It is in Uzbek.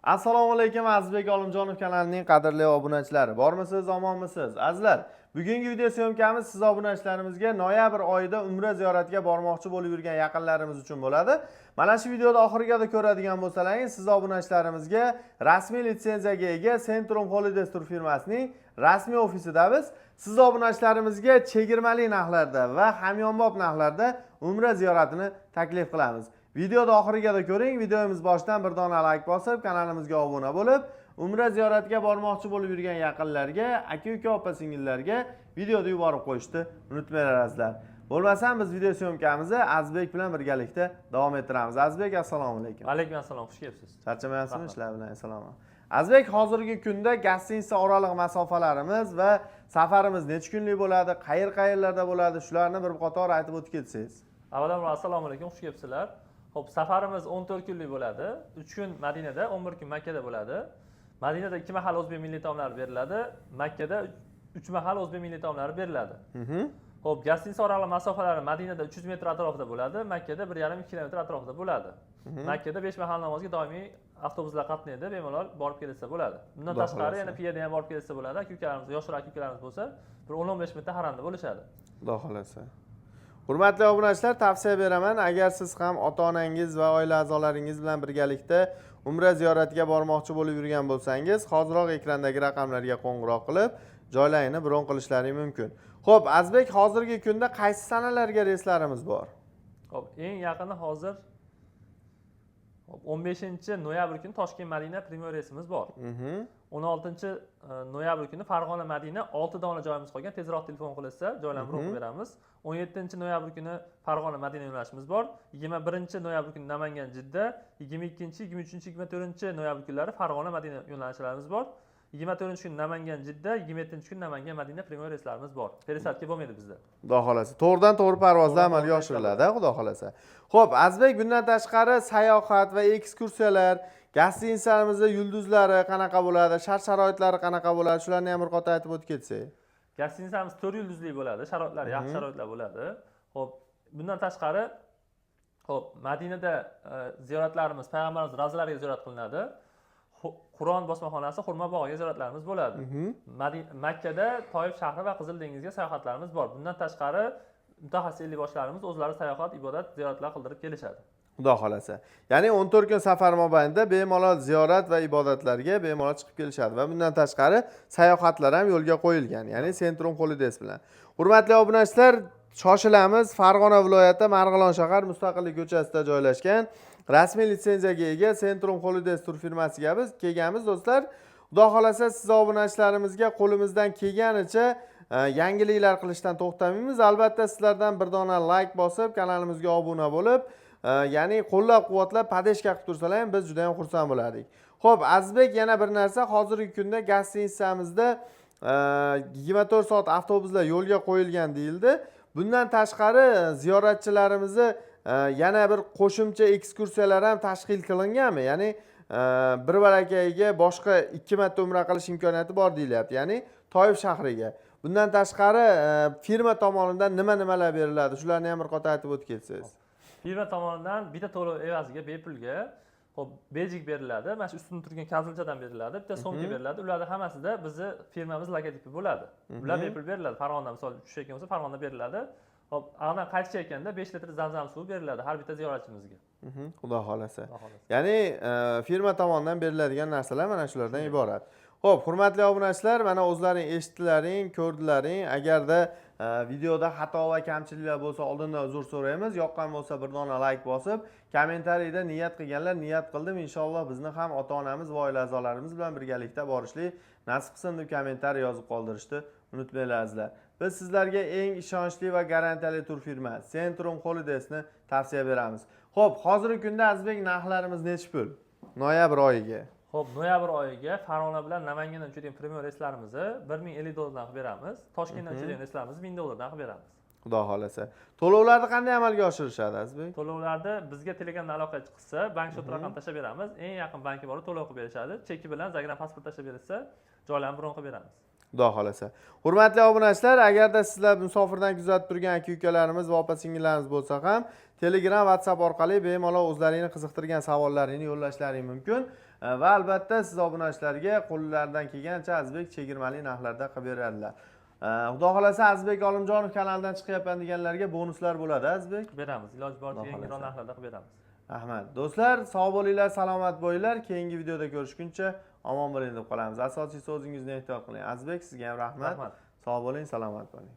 Assalomu alaykum Azizbek Olimjonov kanalining qadrli obunachilari. Bormisiz, omonmisiz? Azizlar, bugungi video syomkamiz siz obunachilarimizga noyabr oyida umra ziyoratiga bormoqchi bo'lib yurgan yaqinlarimiz uchun bo'ladi. Mana shu videoda oxiriga ko'radigan bo'lsalaringiz, siz obunachilarimizga rasmiy litsenziyaga ega Centrum Holidays tur firmasining rasmiy ofisidamiz. Siz obunachilarimizga chegirmali narxlarda va hamyonbop narxlarda umra ziyoratini taklif qilamiz. Videoda oxiriga ko'ring. Videomiz boshidan bir dona like bosib, kanalimizga obuna bo'lib, umra ziyoratiga bormoqchi bo'lib yurgan yaqinlarga, aka-uka, opa-singillarga videoda yuborib qo'yishni unutmanglar azizlar. Bo'lmasam biz video syomkamizni Azizbek bilan birgalikda davom ettiramiz. Azizbek, assalomu alaykum. Alaykum assalom, xush kelibsiz. Charchamayapsizmi ishlar bilan? Assalomu. Azizbek, hozirgi kunda gostinitsa oraliq masofalarimiz va safarimiz necha kunlik bo'ladi, qayerlarda bo'ladi, shularni bir qator aytib o'tib ketsangiz. Avvalambor assalomu alaykum, xush kelibsizlar. Xo'p, safarimiz 14 kunlik bo'ladi. 3 kun Madinada, 11 kun Makkada bo'ladi. Madinada 2 mahal o'zbek milliy taomlari beriladi, Makkada 3 mahal o'zbek milliy taomlari beriladi. Xo'p, gostinitsa oraliq masofalari Madinada 300 metr atrofida bo'ladi, Makkada 1,5 kilometr atrofida bo'ladi. Makkada 5 mahal namozga doimiy avtobuslar qatnaydi, bemalol borib kelsa bo'ladi. Bundan tashqari yana piyada ham borib kelsa bo'ladi. Aka-ukalarimiz, yoshroq aka-ukalarimiz bo'lsa, bir 10-15 minutda haramda bo'lishadi. Xudo xolasa. Hurmatli obunachilar, tavsiya beraman, agar siz ham ota-onangiz va oila a'zolaringiz bilan birgalikda umra ziyoratiga bormoqchi bo'lib yurgan bo'lsangiz, hoziroq ekrandagi raqamlarga qo'ng'iroq qilib, joylarini bron qilishlaringiz mumkin. Xo'p, Azizbek, hozirgi kunda qaysi sanalarga reyslarimiz bor? Xo'p, eng yaqini hozir 15-noyabr kuni Toshkent Madina premyer reysimiz bor. 16-noyabr kuni Farg'ona Madina 6 dona joyimiz qolgan. Tezroq telefon qilsa, joylarni bron qilib beramiz. 17-noyabr kuni Farg'ona Madina yo'nalishimiz bor. 21-noyabr kuni Namangan Jidda, 22, 23, 24-noyabr kunlari Farg'ona Madina yo'nalishlarimiz bor. 24-kun Namangan Jidda, 27-kun Namangan Madina premyer reyslarimiz bor. Perisadga bo'lmaydi bizda. Xudo xolasa. To'g'ridan to'g'ri parvozda amalga oshiriladi, xudo xolasa. Xo'p, Azizbek, bundan tashqari sayohat va ekskursiyalar, gostinitsamizda yulduzlari qanaqa bo'ladi, shart-sharoitlari qanaqa bo'ladi, shularni ham bir qator aytib o'tib ketsak. Gostinitsamiz 4 yulduzli bo'ladi, sharoitlari yaxshi sharoitlar bo'ladi. Xo'p, bundan tashqari, xo'p, Madinada ziyoratlarimiz, payg'ambarimiz ravzalariga ziyorat qilinadi. Qur'on bosmaxonasi, Xurmo bog'iga ziyoratlarimiz bo'ladi. Makkada Toyib shahri va Qizil dengizga sayohatlarimiz bor. Bundan tashqari mutaxassis ellikboshlarimiz o'zlari sayohat, ibodat, ziyoratlar qildirib kelishadi. Xudo xolasa. Ya'ni 14 kun safar mobaynida bemalol ziyorat va ibodatlarga bemalol chiqib kelishadi va bundan tashqari sayohatlar ham yo'lga qo'yilgan, ya'ni Centrum Holidays bilan. Hurmatli obunachilar, shoshilamiz. Farg'ona viloyati Marg'ilon shahar Mustaqillik ko'chasida joylashgan rasmiy litsenziyaga ega Centrum Holidays tur firmasiga biz kelganmiz do'stlar. Xudo xolasa, siz obunachilarimizga qo'limizdan kelganicha yangiliklar qilishdan to'xtamaymiz. Albatta sizlardan bir dona like bosib, kanalimizga obuna bo'lib, ya'ni qo'llab-quvvatlab podeshka qilib tursalar ham biz juda ham xursand bo'lardik. Xo'p, Azizbek, yana bir narsa, hozirgi kunda gostinitsamizda 24 soat avtobuslar yo'lga qo'yilgan deyildi. Bundan tashqari ziyoratchilarimizni yana bir qo'shimcha ekskursiyalar ham tashkil qilinganmi? Ya'ni bir barakaga boshqa 2 marta umra qilish imkoniyati bor deyilyapti, ya'ni Toyib shahriga. Bundan tashqari firma tomonidan nimalar beriladi? Shularni ham bir qator aytib o'tib ketsangiz. Firma tomonidan bitta to'lov evaziga bepulga bejik beriladi. Mana shu ustida turgan kazilchadan beriladi. Bitta so'mka beriladi. Ularning hammasida bizni firmamiz logotipi bo'ladi. Ular bepul beriladi. Farg'onada misol tushayotgan bo'lsa, Farg'onada beriladi. Hop, anadan qaytishayotganda 5 litr zamzam suvi beriladi har bitta ziyoratchimizga. Xudo xolasa. Ya'ni firma tomonidan beriladigan narsalar mana shulardan iborat. Xo'p, hurmatli obunachilar, mana o'zlaring eshitdilaring, ko'rdilaring. Agarda videoda xato va kamchiliklar bo'lsa, oldindan uzr so'raymiz. Yoqqan bo'lsa bir dona like bosib, kommentariyada niyat qilganlar niyat qildim, inshaalloh bizni ham ota-onamiz va oila a'zolarimiz bilan birgalikda borishlik nasib qilsin deb kommentariy yozib qoldirishni unutmanglar azizlar. Biz sizlarga eng ishonchli va garantiyali tur firma Centrum Holidays'ni tavsiya beramiz. Xo'p, hozirgi kunda Azizbek, narxlarimiz necha pul? Noyabr oyiga. Xo'p, noyabr oyiga Farg'ona bilan Namangandan uchadigan premyer reyslarimizni $1050 dan qilib beramiz. Toshkentdan uchadigan reyslarimizni $1000 dan qilib beramiz. Xudo xolasa. To'lovlarni qanday amalga oshirishadi Azizbek? To'lovlarni bizga Telegramda aloqa qilsa, bank shot raqam tashlab beramiz. Eng yaqin banki borib to'lov qilib berishadi. Cheki bilan Zagram pasport tashlab bersa, joylarni bron qilib beramiz. Xudo xolasa. Hurmatli obunachilar, agarda sizlar musofirdan kuzatib turgan aka-ukalarimiz va opa-singillarimiz bo'lsa ham, Telegram, WhatsApp orqali bemalol o'zlaringni qiziqtirgan savollaringni yo'llashlaring mumkin. Va albatta siz obunachilarga qo'llaridan kelgancha Azizbek chegirmali narxlarda qilib beradilar. Xudo xolasa Azizbek Olimjonov kanalidan chiqyapman deganlarga bonuslar bo'ladi Azizbek. Beramiz. Iloji boricha Xudo yangiroq xohlasa. narxlarda qilib beramiz. Rahmat. Do'stlar, sog' bo'linglar, salomat bo'linglar. Keyingi videoda ko'rishguncha omon bo'ling deb qolamiz. Asosiysi o'zingizni ehtiyot qiling. Azizbek, sizga ham rahmat. Rahmat. Sog' bo'ling, salomat bo'ling.